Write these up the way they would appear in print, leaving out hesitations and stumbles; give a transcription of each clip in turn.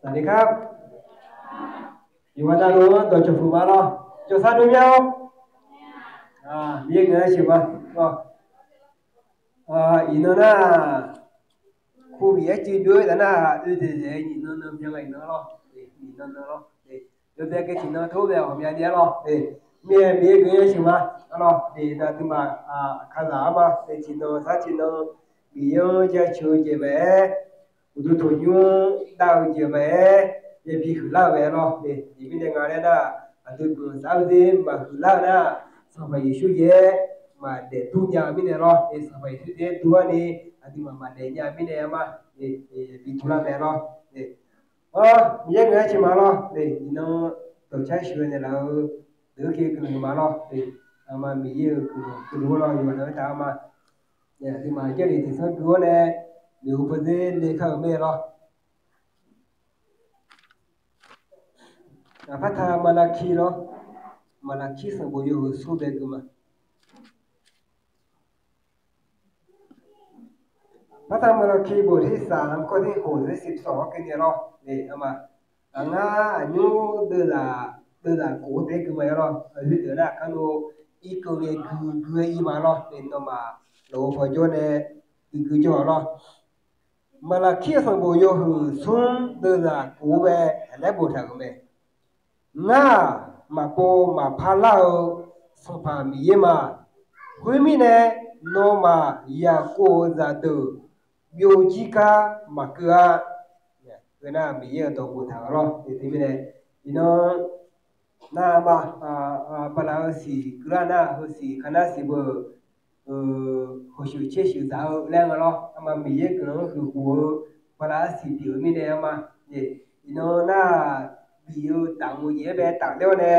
สวัสดีครับอยู่มาตารู้ตัวจุดฟูมาเนาะจุดซาดูเมียวมีเงินใช่ไหมก็อีโน่น่ะคู่บีเอจีด้วยแต่น่ะอีโน่น่ะยังไงเนาะอีโน่น่ะเนาะเดี๋ยวcái chuyện nó thú vị hôm nay đi loมีเงินใช่ไหมเนาะน่ะที่มาข้ารามาchuyện nó sao chuyện nó bịจะช่วยเจ็บ우리돈유다우지에비 흘라외로이비행하려나 아들 그 사우디 마 흘라나 사바이 슈예 마 데투냐 미네로 사바이 슈예 두아니 아디 마 데냐 미네야마 비투라 메로 미에 그치 말로 이노 도차 시원에라 이렇게 그 말로 아마 미에 그 로로 요나 다마 아디 마 제리 대선 그거네 nếu bây giờ lấy khẩu mê rồi phát tham malaki đó malaki sang bồi dưỡng số đề cơ mà phát tham malaki bồi dưỡng sáng có thể hồi với 12 cái này rồi để mà ngã nhú đưa là cố thế cơ mà rồi ở dưới đó là cái lô ít câu này cứ ý mà rồi để nó mà lô phải cho này cứ cho rồi mà là khi sang bồi dưỡng xuống đưa là cố về lấy bồi thằng về nga mà po mà pha lao sang pha mi mà cuối mi này nó mà ya cô ra từ biểu chỉ cả mà cửa cái nào mi ở đâu bồi thằng rồi thì mi này nó na mà pha lao si cửa na hồ si khana si bờ hồ sơ chế sơ giáo lên rồi mà mi cái nóคือหัวปลาสีเดียวมีเนี่ยมาnó na biểu tặng một dễ bé tặng đeo nè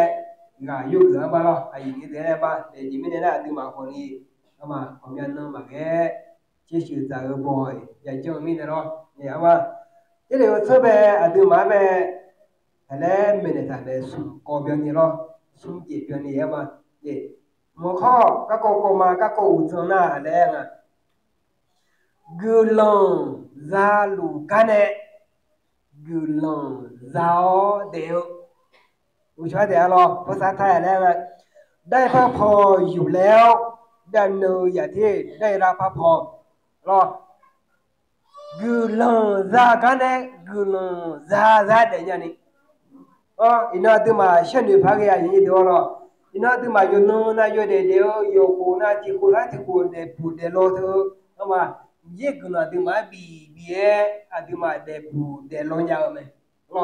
gà yêu cửa ba lo ai như thế này ba để chỉ biết là từ mà còn đi mà còn nhân nó mà cái chế sơ giáo bồi dạy cho mình này đó nhỉ mà cái điều sơ bé từ mà bé là mình là để sum có biến gì đó sum chỉ biến gì mà một kho các cô mà các cô cho na là nga gulong za lu kane gulong zao đềuผู้ช่วยเดี๋ยวรอภาษาไทยแล้วได้พระพรอยู่แล้วดันเนยอย่างที่ได้รับพระพรรอgulong za kane gulong zaเดี๋ยวนี้อินาตัวมาเช่นเดียวพักอย่างนี้เดี๋ยวรออินาตัวมาโยนน่ะโยเดียวโยกูน่ะที่กูละที่กูเดปูเดโลเธอมาเยกุน่ะตัวมาบีเออะตัวมาเดปูเดโลยาวมั้ยรอ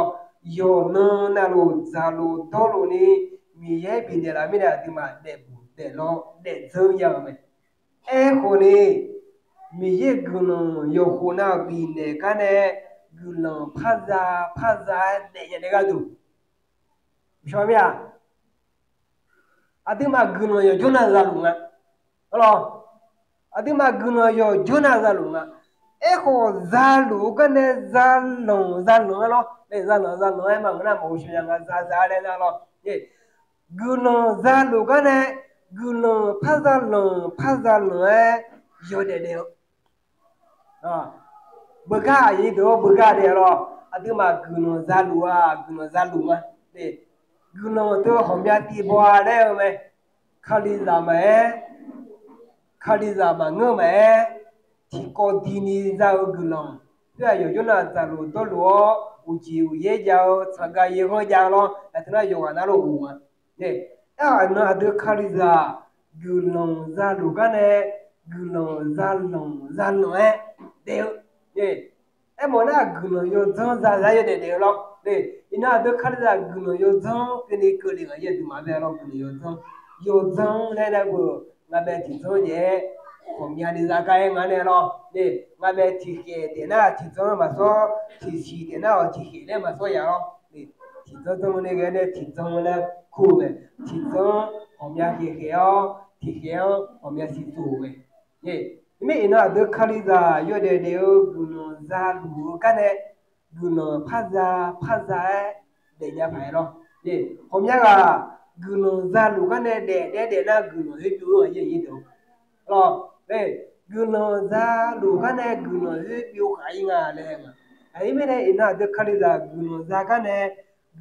โยนน่ะโลซาโลโตโลนี่มีเยบีเดลามิน่ะตัวมาเดปูเดโลเดเซยาวมั้ยคนนี้มีเยกุน่ะโยกูน่ะบีเนกันเนกุน่ะพะซาเดยะเดกะดูชอบมั้ย아디마 근어요 조나자lun가 알아 아디마 근어요 조나자lun가 에코 잘루가네 잘롱 알아 네 잘롱 에마 그나 모시냐가 자자래나로 예 근어 잘루가네 근어 파잘롱에 요데데요 버가 이도 버가데로 아디마 근어 잘루가 네 गुनो तो हम याती बोआरे में खाली जामा ङो में ठिको दिनी जाओ गुनो तो यो जोना जालु तो लो उजी उये जाओ छगा ये हो जालो अतना यो ना लो हुआ ने ना दे खाली जा गुनो जालु गाने गुनो जालो दे ये मोना गुनो यो जा यो दे लो 네, 이나 더 카르다 그노 요정 그니 거리가 얘도 마베로 그노 요정 내라고 나베 티소제 공야니 자가에 가네로 네 나베 티게 되나 티정 마서 티시 되나 티히네 마서야로 네 티정 내게네 티정을 쿠메 티정 공야게게요 티게요 공야시투메 예 이메 이나 더 카리다 요데데요 그노 자루 가네 gừng phaza để nhà phải rồi để hôm nay là gừng ra lũ cái này để là gừng hết chú ở gì đâu rồi để gừng ra lũ cái này gừng hết chú cái ngà này ấy mới đây ina được khali ra gulo ra cái này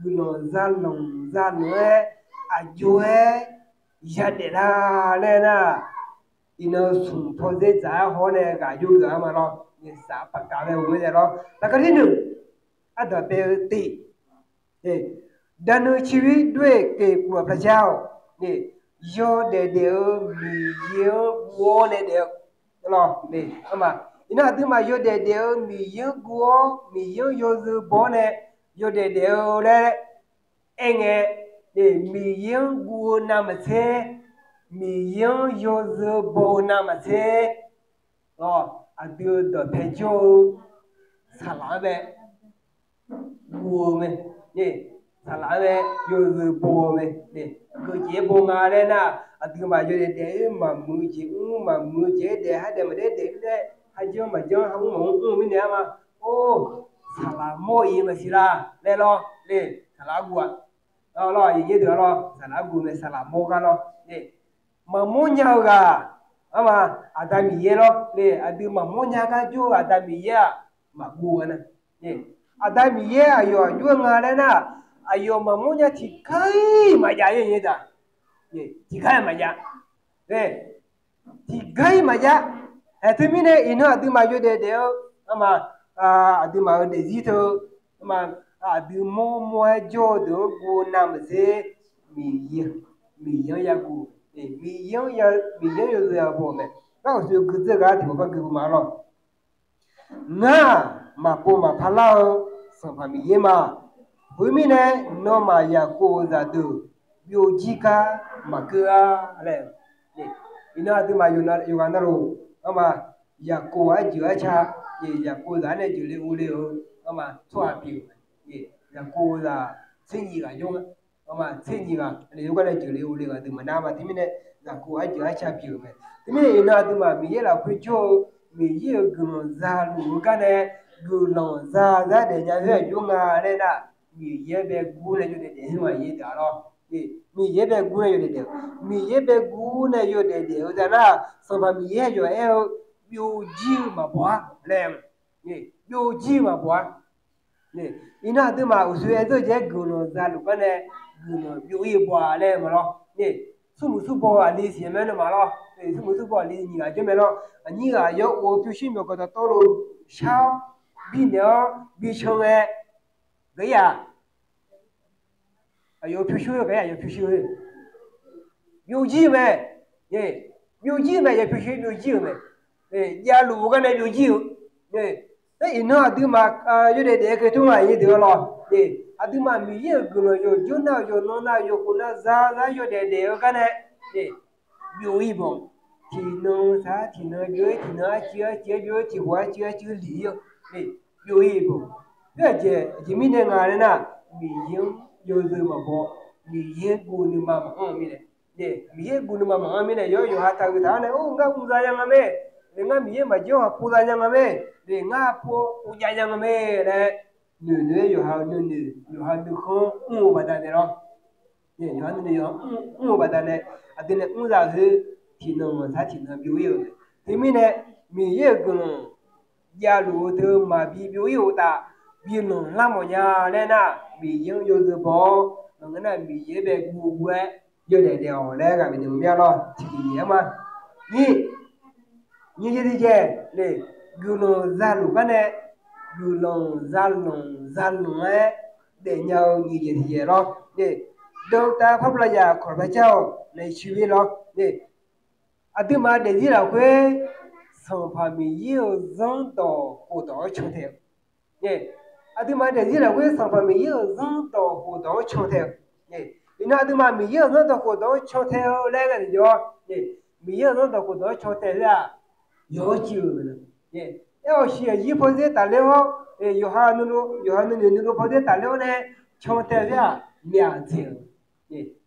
gulo ra lòng ra nữa à chúa ya để ra lên à ina sum thôi dễ giá họ này cả chú giá mà lo như xã bạc cả về mới đây lo là cái thứ nữa à đó bé tị để đàn ông chỉ biết đuổi cái của bà cháu để do để mi yêu bố này đều lo để mà ina thứ mà yo de mi yo guo mi yo yo zu bo ne yo de le enge de mi yo guo na ma se mi yo yo zu bo na ma se lo a du de pe jo sa la be guo me ye sa la be yo zu bo me de go je bo nga le na a du ma yo de ma mu je de ha de ma de ajo mà jo không muốn mình nè mà ô sao là mua gì mà xí ra lên lo lên sao là gua lo gì được lo sao là gua mà sao là mua cái lo lên mà mua nhau cả mà ada miye lo lên ada mà mua nhau cái chú ada miye mà gua nè lên ada miye ayo ju ngare na ayo mà mua nhau thì cái mà giá như vậy lên thì cái mà giá lên thì cái mà giá thế mình này ino adu mà vô để mà adu mà để gì thôi mà adu mua cho được cô nam sẽ mi ya cô mi ya ya bộ này các ông sư cứ cái thì có cái mà lo mà cô mà phá lao xong phải mi mà với mình này nó mà ya cô ra được biểu gì cả mà cứ này ino adu mà vô cái nào mà ya cô ấy chữa cha ye ya cô ra này chữa liệu liệu mà xoa biểu ye ya cô là sinh gì cả chung mà sinh gì cả nếu cái này chữa liệu liệu từ mà nam mà thì mình này ya cô ấy chữa cha biểu này thì mình nói từ mà mình là phải cho mình yêu gương ra luôn cái này gương ra để nhà về chung à đây là mình yêu về gu này cho để mà ye đó lo mình yêu về gu này cho để mình yêu về gu này cho để ra là sau mà mình yêu cho em biểu gì mà bỏ làm biểu gì mà bỏ ina từ mà ở dưới tôi chỉ gương ra lúc này gương biểu gì bỏ làm mà lo su bỏ à lý xem mà lo su bỏ lý gì cái mà lo như là yo ở biểu hiện một cái đó lo sao bị nhớ bị chồng ấy cái à有必须个呀，有必须的，有意味，有意味也必须有意味，呀，路个呢有意味，那一那对嘛有点个中啊，也得了，啊对嘛，没有个了，有那有弄那有可能啥有点个呢，有一帮，体能啥体能有体能节有体活节力，有一帮，这明天俺呢，没有。yo de ma bo mi ye gu ni ma ma mi ne mi ye gu ni ma ma mi ne yo hata ga ne o nga u za yang me nga mi ye ma jo ha pu za yang me de nga po u ja yang me ne ne yo ha nu ko u ba da ne ro yo ha nu yo u ba da ne a de ne u za he ti no ma sa ti no bi yo de mi ne mi ye gu no ya lu de ma bi yo da bi no la mo nya ne na bị yêu yêu từ bỏ cái này bị dễ về gu quẹ do để đèo đấy cả mình đừng lo thì dễ mà như thế chứ để gu lo ra lũ cái này gu lo ra lũ ấy để nhau như vậy thì dễ lo để đâu ta pháp là giả khỏi phải trao này chịu đi lo để à từ mà để gì là quê xong phải bị yêu giống tổ của tổ chung theo để adu mà để gì là quê sản phẩm mỹ ở dân tộc hồ đó cho theo ina adu mà mỹ ở dân tộc hồ đó cho theo lấy cái gì đó mỹ ở dân tộc hồ đó cho theo là có chịu rồi yêu xia y phong thế ta leo Yohanu phong thế ta leo này cho theo là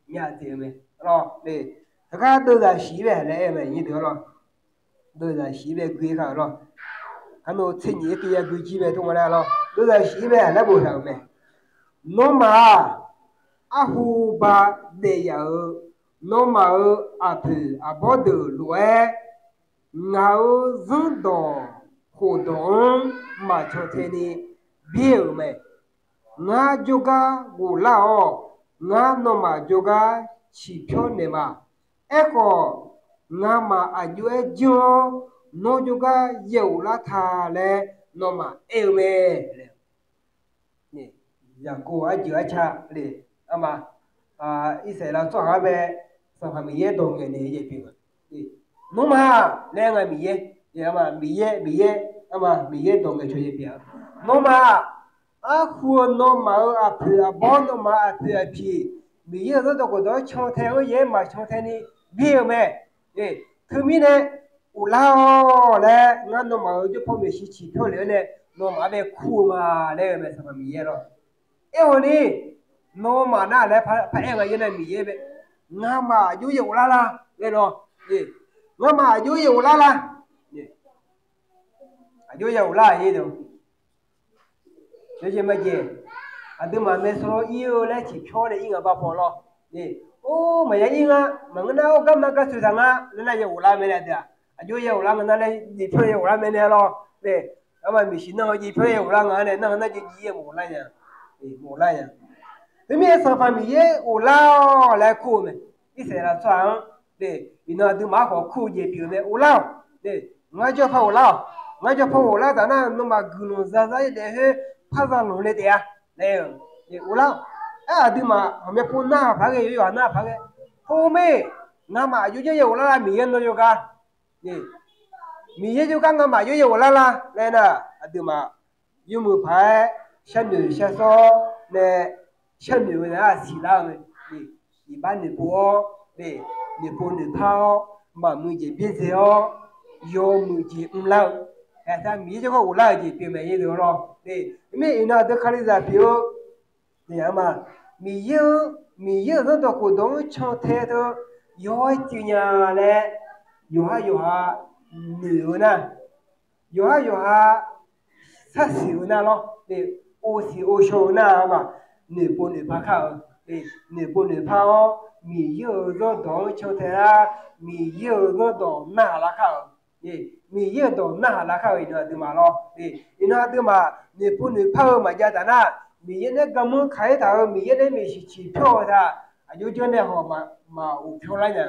nhà tiền mà rồi các tôi là xí về này mà như thế rồi tôi là xí về quý cả rồi hắn nói chuyện gì kia quý chi về trong này rồi tôi là xí về là bộ nào mẹ nó mà hu ba để giờ nó mà thì bỏ được lúa ngao dân đỏ hồ đỏ mà cho thế này biểu mày nga yoga gu lao nga no ma yoga chỉ pyo ne ma eko nga ma ajue jo no yoga yeu la tha le no ma me nè giờ cô ở giữa cha để ama ít sẽ là cho hai bé sao hai mình đồ nghề này vậy bị nó mà nên là mình mà mình ama mình đồ nghề chơi vậy nó mà khu nó mà phía bọn nó mà phía phía mình rất là có đó cho theo cái mà cho theo này biết mẹ thứ mình này u lao này ngăn nó mà cho phong mình chỉ theo này nó mà về khu mà này mà sao mình rồi ni no mà na le fa e ga yene mi ye be nga ma yu yu la le no ye nga ma yu yu la ye yu yu la ye do je ma je adu ma me so yu le chi pyo le yin ba po lo ye o ma ya yin ma na o ga ma ga su sa nga le na yu la me le da yu yu la na le ni pyo yu la me ne lo le ama mi shi na ji pyo yu la nga ne na ji ji ye mo la ya mo la ya thế mình sản phẩm gì ở lao lại khu mình ít sẽ là chọn để vì nó từ má họ khu gì biểu này ở lao để ngay cho phao ở lao đó là nó mà gửi ra để hết phát ra nó lên đấy à để ở lao từ mà họ mới phun na phải cái gì na phải cái hôm ấy na màอยู่เยอะๆแล้วมีเงินเราอยู่กันนี่มีเยอะอยู่กันมาอยู่ๆแล้วล่ะเลยนะtừ màอยู่มือพายฉันอยู่ฉันซ้อเนี่ยchân người ta chỉ là thì ban người bố để bố người thao mà người chỉ biết gì đó yo người chỉ lao ta mỹ cho có lao chỉ biết mấy điều rồi để mấy nó được khai ra biểu thì mà mỹ rất là cổ đông cho thế đó yo chữ nhà này yo ha nhiều nè yo ha sát xỉu nè lo để ô xỉu nè mà nửa bồn nửa phá khảo để nửa bồn nửa phá mì yêu nó đó cho thế là mì yêu nó đó nà lá khảo để mì yêu đó nà lá khảo nó từ mà lo để nó từ mà nửa bồn nửa phá mà ra đó na mì yêu nó cầm muốn khai thảo mì yêu nó mì chỉ phiêu ra ở chỗ này họ mà u phiêu lại nè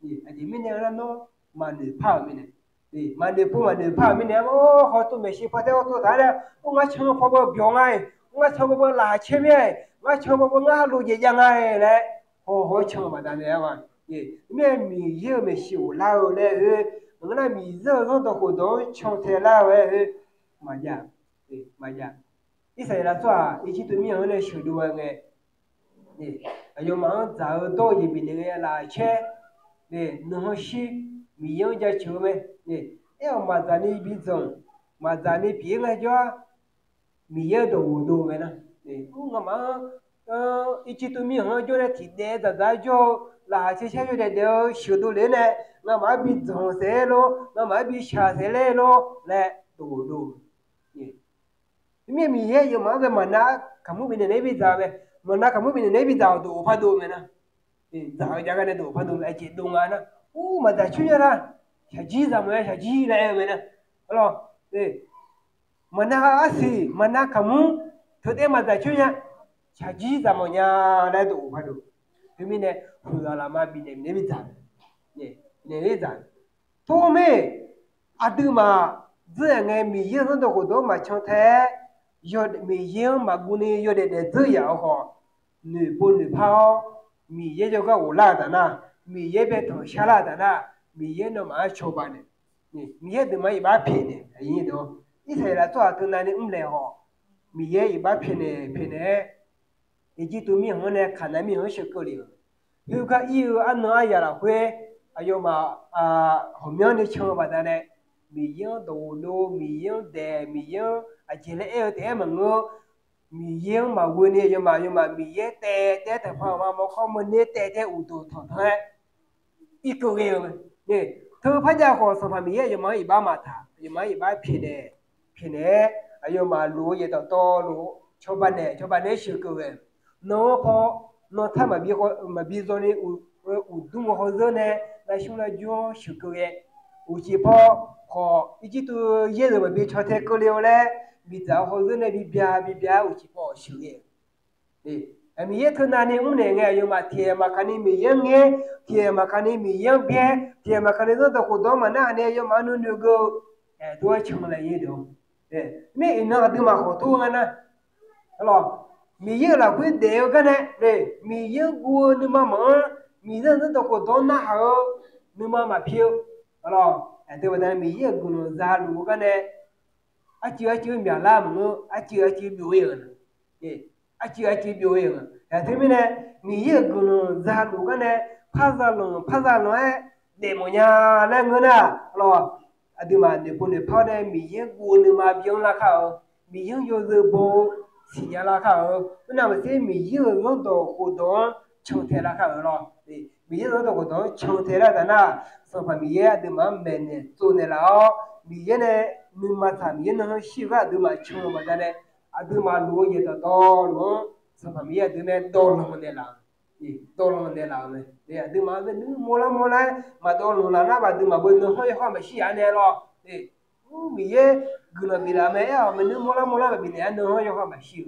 để anh mình nhớ nó mà nửa phá mình này để mà nửa phá mình này ô họ tụi mình chỉ phải theo tụi ta là ông ấy chẳng có bao biểu ngay nga chồng bông là chém ye nga chồng bông nga lu ye yang ai le ho chồng mà đàn em à ye mẹ mì dưa mì xỉu lao le nga na mì dưa nó đâu có đâu chồng thế lao mà ya ít sai là sao ít chỉ tụi mình ở đây sửa đồ nghe ye ayo mà giáo đồ gì bị người là che ye nó xí mì yang ra chửi mẹ ye mà zani bị giống mà zani bị ngay cho miye do me na nga ma ichi tu mi ha jo le ti de da jo la che che jo de shu du le ne nga ma bi zong se lo nga ma bi sha se le lo le do ni mi ye yo ma be ma na kamu bi ne bi za be ma na kamu bi ne bi za do pha do me na za ja ga ne do pha do me chi do nga na ma da chu ya ra sha ji za me sha ji le me na lo mana asi mana kamu today mà giải chuyên nhá chả gì ra mà nhà lại đủ phải đủ thế mình này vừa là mà bị nem bị giảm nhỉ nem giảm thôi mẹ từ mà giữa ngày mình yêu nó đâu có đâu mà trong thế yo mình yêu mà gu này yo để tự yêu họ nửa bún nửa phao mình yêu cho cái ổ la đó na mình yêu bé thằng xa la đó na mình yêu nó mà chua bán này mình yêu từ mà ít phê này vậy đó ít thời là cho từ này lệ họ mình ye ba phê này chỉ tụi mình hôm nay khả năng mình hơi sợ cái điều yêu cái yêu anh nói giờ là quê ayo mà hôm nay đi chơi vào đây này mình yêu đồ mình yêu đè mình yêu chỉ là yêu thế mà ngô mình yêu mà quên đi nhưng mà mình yêu tè thì phải mà không mình yêu tè ủ đồ thằng thôi ít cái điều này thứ phát ra họ sản phẩm mình yêu nhưng mà ít ba mà thà nhưng mà ít ba phê này ayo mà lúa gì to lúa cho bạn này sửa cái nó có nó tham mà bị rồi này đúng họ rồi này là chúng là do sửa cái chỉ có họ ít tu ye rồi mà bị cho thế cái liệu này bị giáo hồi dưới này bị bia ở chỉ bỏ xứ đi mi ye thưa nani này nghe nhưng mà thiệt mà cái này mi ye nghe thiệt mà cái này mi ye bia thiệt mà cái này nó đâu có đó mà na này nhưng mà nó được đôi chung là gì đâu mi nó đi mà khó tu nghe alo mi ye là quyết đều cái này mi ye gua nhưng mà mi nó đâu có đó na hở nhưng mà phiêu alo từ bây giờ mi ye gua ra lu cái này chưa mi làm nữa chưa biểu hiện chưa biểu hiện thế mình này mi ye gua ra lu cái này phát ra luôn để mọi nhà lên người na alo đi mà để bố để phao này mi ye gua nhưng mà biểu là khảo mi ye yo giờ bố xí là khảo bữa nào mà xem mi ye nó đâu có đó chung thế là khảo rồi mi ye nó đâu có đó chung thế là thế nào xong rồi mi ye đi mà mình này做này là mi ye này mình mà tham mi ye nó xí vào đi mà chung mà thế này đi mà lúa ye đó nó xong rồi mi ye đi này đó luôn này là đó luôn này là này đi mà mình mua lá mà đó luôn là nó mà đi mà bên nó hơi hoa mà xí anh này rồi mi ye guna bila me ya menu mola ba bila no yo ha ma shi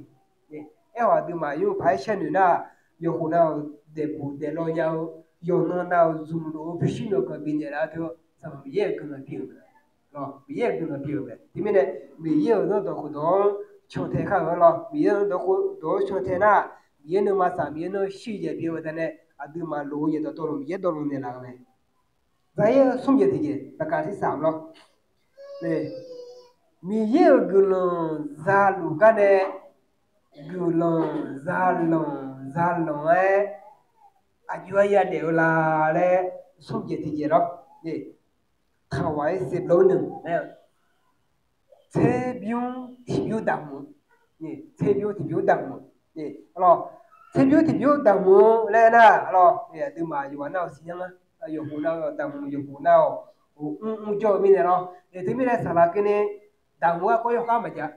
e wa du ma yo phai shen na yo hu na de bu de lo ya yo no na zum lo bi shi no ka bi ne la to sa mi ye guna pi lo mi ye guna pi be ti me ne mi ye no do ko do cho the kha lo mi ye do ko do cho the na mi ye no ma sa mi ye no shi je bi wa de ne a du ma lo ye do to lo mi ye do lo ne la ne za ye sum ye ti je ta ka si sam lo mi ye gulon zalu gane gulon zalon ajua ya de la le sum je ti je đó thawai se lo nung thế biu dang mu thế biu dang mu alors thế biu dang mu le na alors từ mà yu nào xí nhá yu hu nào dang mu yu hu nào cho mi ne lo thế mi ne sala cái này đảng mua có yêu mà chả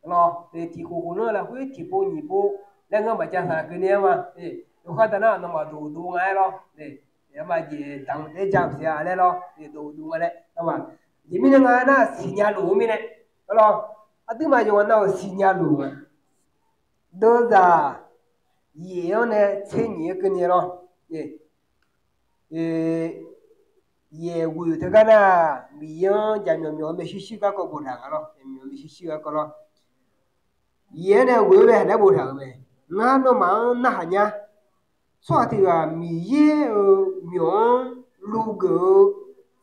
lo thì khu nữa là quyết thì bộ nhị bộ đang ngâm mà chả là cái này mà yêu ta nó mà đủ ngay lo để mà gì đảng để giảm xe này lo để đủ ngay đấy mà gì mình ngay na xì nhà lúa mình này lo từ mà dùng nào xì nhà lúa đó là nhiều này chơi nhiều cái này lo ye wu te kana biyo jamyo me shishi ka ko bodha lo me shishi ka lo ye ne wu be na bodha me nga no ma na hanya so ti ga mi ye myo lu go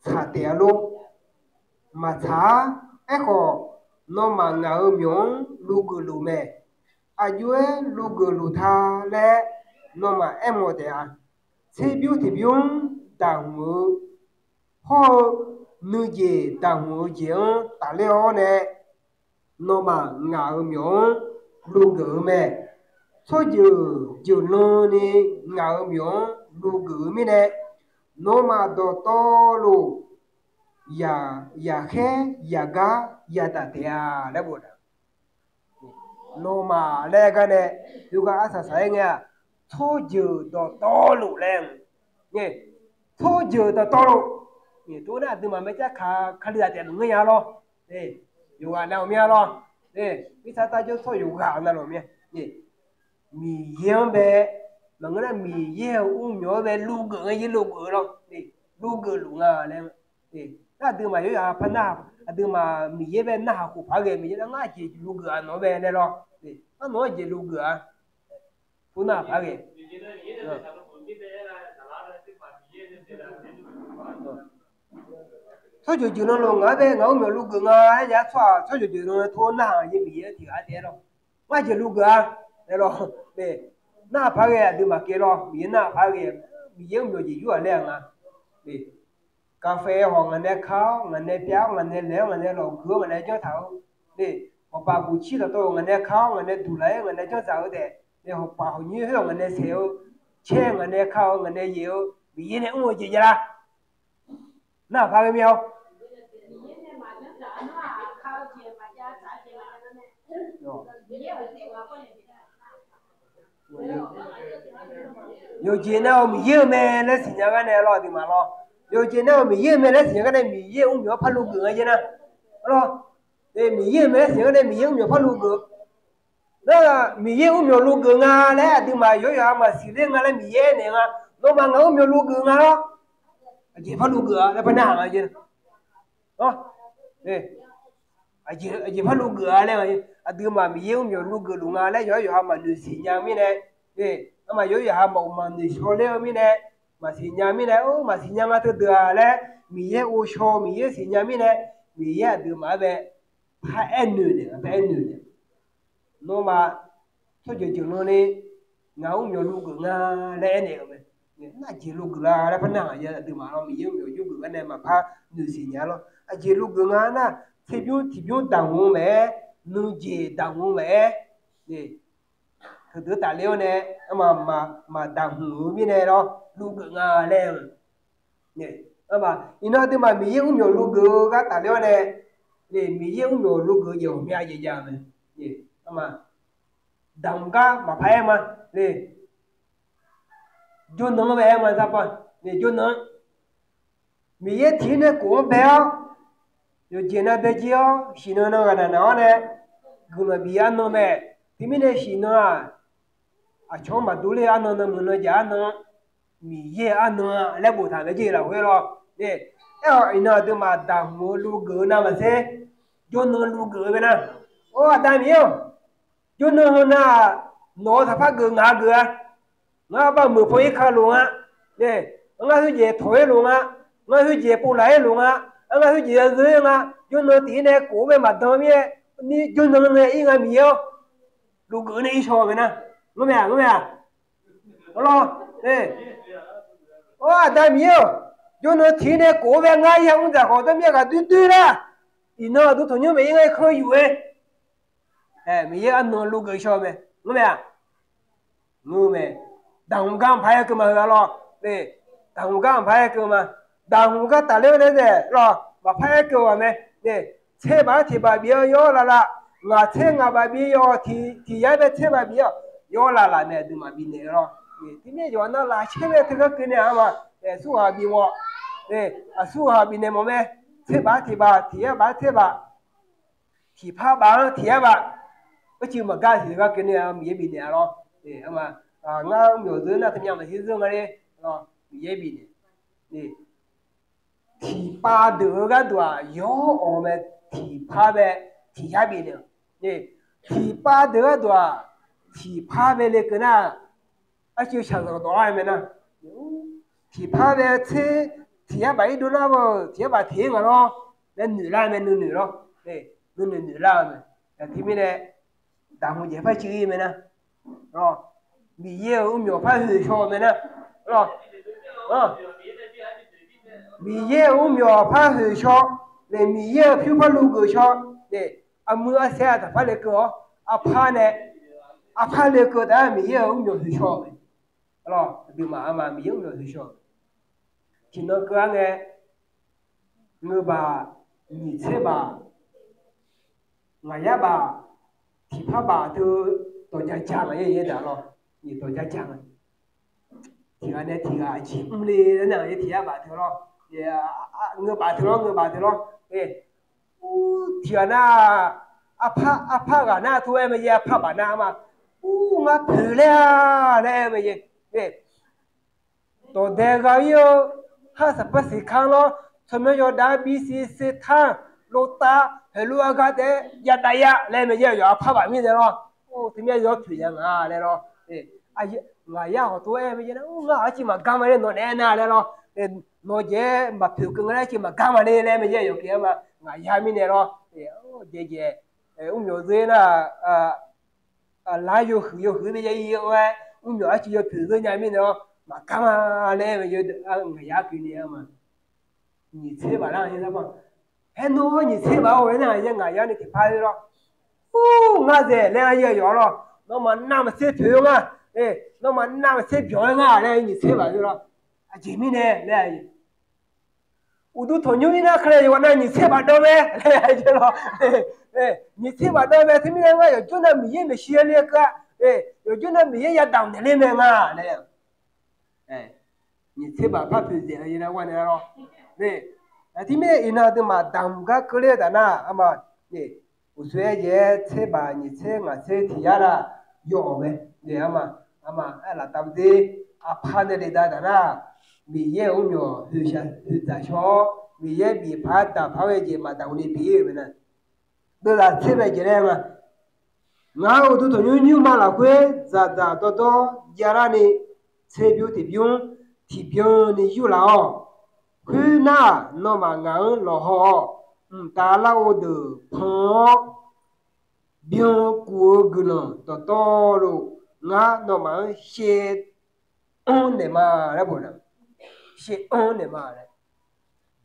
cha te lo ma cha e ko no ma nga myo lu go lu me a yue lu go lu tha le no ma e mo te a se biu ti biu da mu họ nữ gì đào ngũ diễn ta leo nè nó mà ngạo miễn lu gử mẹ số giờ nó nè ngạo miễn lu gử mẹ nè nó mà đồ to lu ya khe ya ga ya ta tia đấy bộ nó mà lẽ cái này chúng ta sẽ thấy nghe số giờ đồ to lu lên nghe số giờ đồ to lu tôi nói từ mà mấy chắc khá là tiền người nhà lo yoga nào mía lo vì sao ta cho số yoga nào lo mía mì yên bé mà người ta mì yên nhỏ bé lu gỡ cái gì lu gỡ lo lu gỡ lu ngà lên ta từ mà yoga phân na từ mà mì yên bé na học phá cái mì yên ngã chỉ lu gỡ nó bé này lo nó nói chỉ lu gỡ phun na phá cái thôi chứ nó luôn ở đây ngấu mà lúc gừng á giá xoa thôi chứ nó thôn nào như bị thì ai thế đâu mai chỉ lúc gừng đây rồi để na phá cái từ mà kia rồi bị na phá cái bị giống như gì vừa lên à để cà phê hoặc là nè khao là nè béo là nè léo là nè lẩu khứa là nè cho thảo để hoặc bà bù chi là tôi là nè khao là nè đủ lấy là nè cho thảo để hoặc bà hầu như là nè xéo chen là nè khao là nè dẻo bị gì nè ung gì vậy na phá cái miêu有钱呢，米叶咩？那新疆个呢，老的嘛咯。有钱呢，米叶咩？那新疆个呢，米叶我们要拍路梗个呢，咯。để mi ye me se để mi ye mi pha lu gu đó mi ye mi lu gu nga le đi mà yo ya mà si le nga le mi ye ne nga nó mà nga mi lu gu nga đó je pha lu gu le pa na nga je đó je pha lu gu le đi mà mi ye mi lu gu lu nga le yo ya mà lu si nya mi ne mà yo ya mà ni so le mi ne mà si nya mi ne o mà si nya nga tu le mi ye o so mi ye si nya mi ne mi ye đi mà be pa en ne nó mà thôi giờ nó đi ngáo nhiều lúc nga lẽ này mà nó chỉ lúc là nó phải nào giờ từ mà nó mình yêu nhiều lúc này mà pha nữ sinh nhá lo à chỉ lúc nga na thì biểu đàng hoàng mẹ nữ gì đàng hoàng mẹ nè thứ tài liệu này mà đàng hoàng như này đó lúc nga lẽ nè mà nó thì mà mình yêu nhiều lúc các tài liệu này nè mình yêu nhiều lúc nhiều mẹ gì vậy nè mà đằng cá mà phải em à nè cho nó về em mà sao vậy nè cho nó mi ye thì nó cũng béo rồi chỉ nó bé chiếu xí nó cái nào nè cứ mà bị ăn nó mẹ thì mình này xí nó à chỗ mà đủ lấy ăn nó mình nó giá nó mi ye ăn nó lấy bột thằng cái gì là vậy rồi nè nó thì mà đằng mua lu gỡ nào mà thế cho nó lu gỡ vậy nè ô đằng nhiều cho nó thà phát gừng ngã gừng ngã bao mười phơi khá luôn á nè ngã thứ gì thổi luôn á ngã thứ gì bù lại luôn á ngã thứ gì dưới ngã cho nó tí này cố về mặt đó mía ni cho nó này ý ngã miêu lu gừng này sao vậy nè ngã mẹ lo nè ô đam miêu cho nó tí này cố về ngã yang ra họ đó mía cả tươi ra thì nó tụi nhau mấy người khơi vui mi ăn nó lu gửi cho mẹ ngư mẹ đằng cam phải cơ mà lo nè đằng cam phải cơ mà đằng cái tài liệu này nè lo mà phải cơ mà mẹ nè chế bà thì bà bia yo là ngà chế ngà bà bia yo thì ya bé chế bà bia yo là nè đừng mà bị nè lo thì nè yo nó là chế bé thì cái này mà nè su hà bị wo nè su hà bị nè mà mẹ chế bà thì ya bà chế bà thì phá bà thì ya bà cái chuyện mà cái gì cái này mình bị nè lo để mà ngã nhiều thứ là thằng nhau là hiến dương ở đây lo mình bị nè để thì ba đứa cái đùa yo ở mẹ thì phá về thì ya bị nè để thì ba đứa đùa thì phá về lấy cái nào à chỉ chẳng có đó ai mẹ nè thì phá về thế thì ya bảy đứa nào thì ya bảy thế mà lo nên nữ la mẹ nữ lo để nữ la mẹ thì mình này đàng hoàng phải chữ mày nè rồi mi ye nhiều phải hư cho mày nè rồi mi ye nhiều phải hư cho để mi ye phiêu phải lu gửi cho để mưa xe thì phải lấy cửa phá này phá lấy cửa đã mi ye nhiều hư cho mày rồi điều mà mi ye nhiều hư cho thì nó cứ nghe người bà nhị thế bà ngày bà thì phá bà thư tôi cha cha mà vậy đó lo như tôi cha cha thì anh ấy thì chỉ đi đến nào thì bà thư lo người bà thư lo thì anh phá cả na thôi em bây giờ phá bà na mà ngã thử lên em bây giờ tôi để cái yêu ha sắp xỉ khang lo cho mấy giờ đã bị xì thang lô ta hay lúa cái đấy giờ đây à lên bây giờ giờ phá bản như thế lo thì bây giờ thủy rằng đây lo ai ngày họ tôi em bây giờ nó chỉ mà cam lên nó nè đây lo nó dễ mà phiêu cưng đấy chỉ mà cam lên lên bây giờ giờ kia mà ngày hai mươi này lo dễ nhiều dưới là lái vô khử bây giờ yêu ấy nhiều chỉ vô thử dưới nhà mình đó mà cam lên bây giờ ngày hai mươi này mà nhìn thế bà đang như thế mà hết nó nhìn thế bảo vậy này giờ ngày này thì phải rồi ngã dễ lên giờ gió rồi nó mà nằm xếp phiếu mà nó mà nằm xếp phiếu ngã này nhìn thế bảo rồi chỉ mình nè này 우두 돈용이나 그래 이거는 니 세바 도메 해줘로 니 세바 도메 팀이가 요즘에 미에 메시엘이가 요즘에 미에 야당 내리면아 니 세바 파피지 이라고 하네요 팀에 이나도 마 담가 그래다나 아마 usuye ye che ba ni che nga che ti ya la yo me ye ama la tam de a pa ne le da na mi ye u nyo hu sha hu da cho mi ye bi pa ta pa we je ma da ni bi ye me na de la che be je le ma nga u tu to nyu ma la kwe za za to ya ra ni che biu ti biu ni yu la o kwe na no ma nga lo ho ta la o de pho biu ku gu no to lo nga no ma she on ne ma ra bo na she on ne ma ra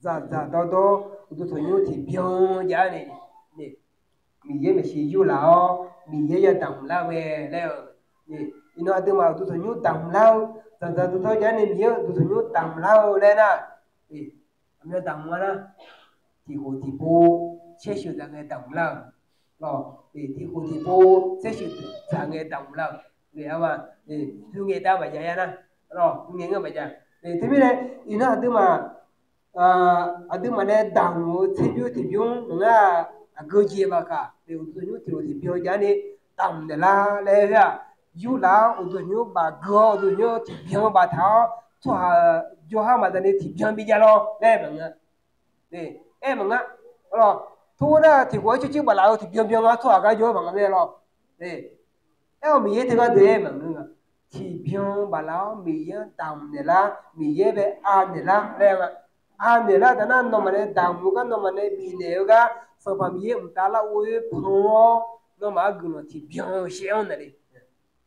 za to tu to nyu ti biu ya ni ni mi ye me shi yu la o mi ye ya dang la we le ni ino adu ma tu to nyu dang la za tu to ya ni mi ye tu to nyu dang la le na ni mi dang ma na thì hồ thì bố sẽ sử dụng cái đồng lòng rồi thì hồ thì bố sẽ sử dụng cái đồng lòng để mà thì thương người ta bây giờ nè rồi nghe nghe bây giờ thì thế bây giờ nó ở mà này đồng thì biểu là cơ chế mà cả thì thì biểu giá này đồng để là lấy ra dù là tụi nó bà gỡ tụi nó thì biểu bà tháo cho họ mà thì biểu bây giờ lo đây mà nè em ngã rồi thu đó thì quay chứ bà lão thì biếng á thu cái chỗ bằng cái lo nè em mình thì cái đấy mà nữa thì biếng bà lão mình tầm này là mình về ăn này là đây mà ăn này là đó nó mà này tầm cái nó mà này bị này cái sau khi mình ta là ôi phô nó mà cái nó thì biếng xéo này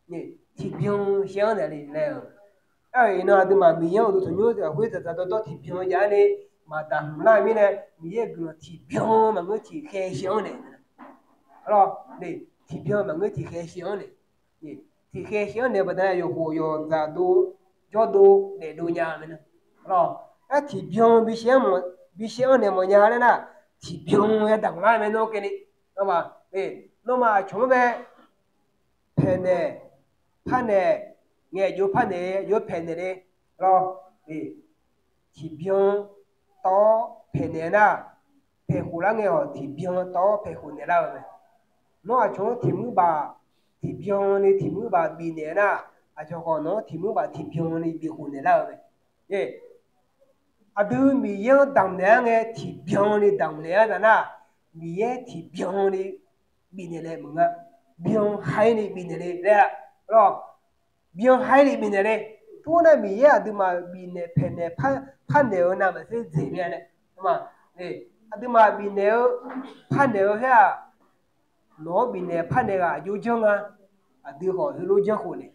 nè thì biếng xéo này nè nó thì mà mình tôi thấy nhớ thì quay thật thì biếng giá này mà đằng lại mi này mi ye gửi thì biếng mà người thì khe xíu này rồi để thì biếng mà người thì khe xíu này thì khe xíu này bây giờ yo hồ yo ra đu cho đu để đu nhà mình rồi á thì biếng bị xíu này mà nhà này nè thì biếng ya đằng lại mình nó cái này đúng không để nó mà chúng về pen này pan này nghe yo pan này yo pen này rồi để thì biếng to phê na phê hồ la nghe thì biếng to phê hồ nè la vậy nó cho thì mu ba thì biếng này thì mu ba bị nè na cho con nó thì mu ba thì biếng này bị hồ nè la vậy ye đưa mi yên đằng nè nghe thì biếng này đằng nè là na mi ye thì biếng này bị nè lệ mừng á biếng hai này bị nè lệ rồi biếng hai này bị nè lệ tu na mi ye đưa mà bị nè phê nè pan nếu nào mà sẽ dễ nghe này mà này à mà bị nếu pan nếu ha nó bị nếu pan nếu à yêu thương à đưa họ lưu cho họ này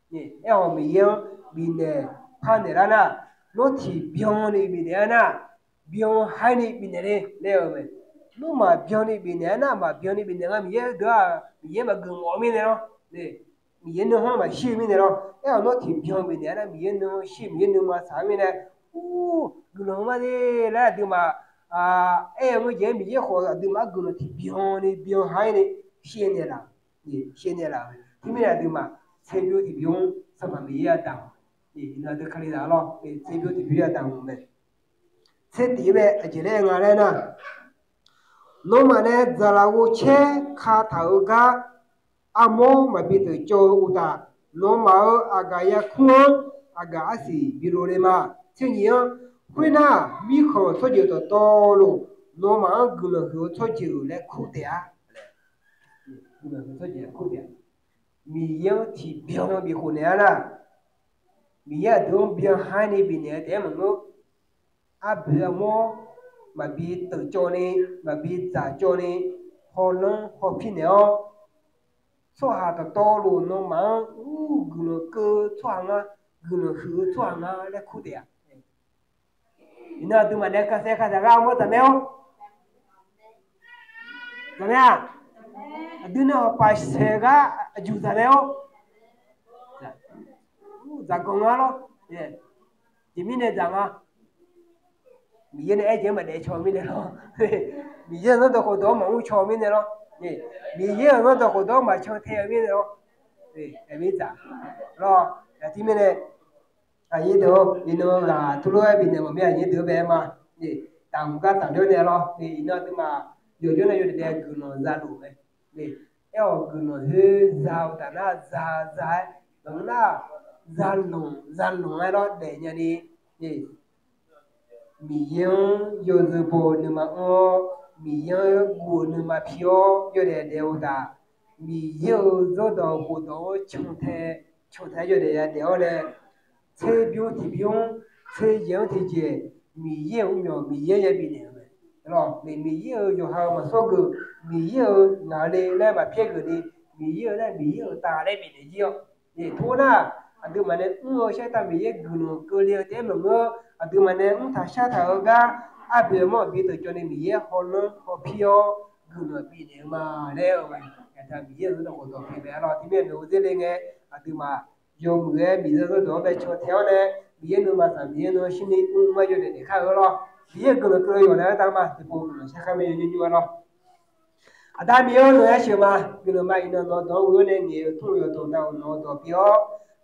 nè em mình yêu bị nếu pan nếu là nó chỉ biếng này bị nếu na biếng hai này bị nếu này nếu mà nó mà biếng này bị nếu na mà biếng này bị nếu mình yêu đó mình yêu mà gần ngõ mình này đó nè mình yêu nó mà xí mình này đó em nó thì biếng bị nếu na mình yêu nó xí mình yêu nó mà sáng mình này gửi mà đi là từ mà em mới dễ bị họ từ mà gửi thì biếng hai này xuyên này là thì mình là từ mà xây dựng thì biếng sao mà bị đằng thì nó được khai ra lo thì xây dựng thì biếng đằng này thế thì về chỉ là ngay đây nè nó mà này giờ là vô chế khá thấu cả amo mà bị từ châu uta nó mà agaya khuôn agasi birolema thế nhỉ khi nào mi khó cho chịu to luôn nó mà gửi được cho chịu lại khu địa gửi được cho chịu khu địa mi yêu thì biếng bị khu này là mi yêu đúng biếng hai này bị này thế mà nó biếng mà bị tự cho này mà bị giả cho này họ nó họ phi này số hạt to luôn nó mà gửi được cơ choàng gửi được hứa choàng lại khu địa ina tu mana kasih kata kamu tameo tamea aduna pas sega juta leo zakong alo ye jimine janga miye ai je ma de cho mi ne lo miye no to ko do ma u cho mi ne lo ye miye no to ko do ma cho the mi ne lo e mi za lo ya ti mi ne ai đó đi nó là thu lúa bên này mà mấy anh nhớ đứa bé mà thì tầm cái tầm đứa này lo thì nó tức mà giờ chỗ này giờ để cứ nó ra đủ này để eo cứ nó hơi rào ta na ra nó na ra lùng ai đó để nhà đi gì mi yên giờ giờ bộ nhưng mà mi yên bộ nhưng mà phiêu giờ để đều ta mi yên giờ đó bộ đó chung thế giờ để đều này chế biểu thì biểu chế yên thì chế mi yên nhỏ mi yên也比呢。rồi để mỹ yêu dù hao mà số người mỹ yêu ngã đi lên mà phía người đi mỹ yêu ta đây bị để yêu để thua na anh từ mà nên sẽ ta mỹ yêu người cơ liêu thế mà ngơ anh từ mà nên ta sẽ thở ga à bây mà bị từ cho nên mỹ yêu họ lớn họ phiêu người bị để mà đeo vậy ta mỹ yêu nó còn phải bé rồi thì biết đâu thế này nghe anh từ mà dù người bị nó đó về cho theo này mỹ yêu mà sao mỹ yêu nó xin đi mà cho để khai rồi 비에 그거 요나 담아 보면 사카메 유니와노 아다미오 노야시마 그노마 이노 도 우네니 통요도 나오노도 비오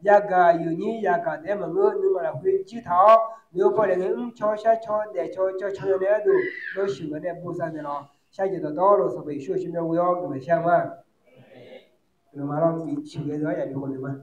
야가 유니 야가 데마 누마라 회지타 묘포레는 초샤초 내초초 초연에도 노시원에 부산으로 샤지도 도로서 被学习苗우요 그거 샤마 그노마랑 미치게 돼야 되거든요